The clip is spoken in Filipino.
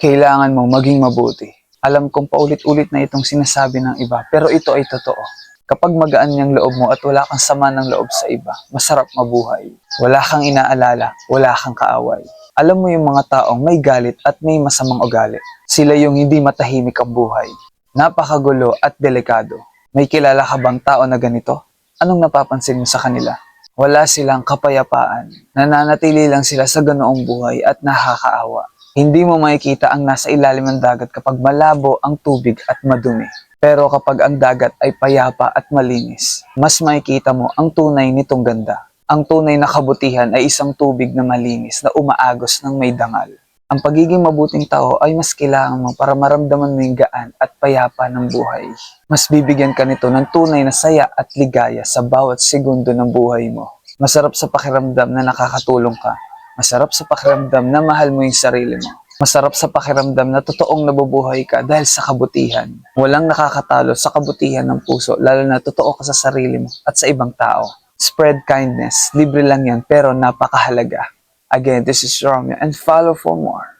Kailangan mong maging mabuti. Alam kong paulit-ulit na itong sinasabi ng iba, pero ito ay totoo. Kapag magaan yung loob mo at wala kang sama ng loob sa iba, masarap mabuhay. Wala kang inaalala, wala kang kaaway. Alam mo yung mga taong may galit at may masamang ugali. Sila yung hindi matahimik ang buhay. Napakagulo at delikado. May kilala ka bang tao na ganito? Anong napapansin mo sa kanila? Wala silang kapayapaan. Nananatili lang sila sa ganoong buhay at nakakaawa. Hindi mo makikita ang nasa ilalim ng dagat kapag malabo ang tubig at madumi. Pero kapag ang dagat ay payapa at malinis, mas makikita mo ang tunay nitong ganda. Ang tunay na kabutihan ay isang tubig na malinis na umaagos ng may dangal. Ang pagiging mabuting tao ay mas kailangan mo para maramdaman mo yung gaan at payapa ng buhay. Mas bibigyan ka nito ng tunay na saya at ligaya sa bawat segundo ng buhay mo. Masarap sa pakiramdam na nakakatulong ka. Masarap sa pakiramdam na mahal mo yung sarili mo. Masarap sa pakiramdam na totoong nabubuhay ka dahil sa kabutihan. Walang nakakatalo sa kabutihan ng puso, lalo na totoo ka sa sarili mo at sa ibang tao. Spread kindness. Libre lang yan pero napakahalaga. Again, this is Romeo and follow for more.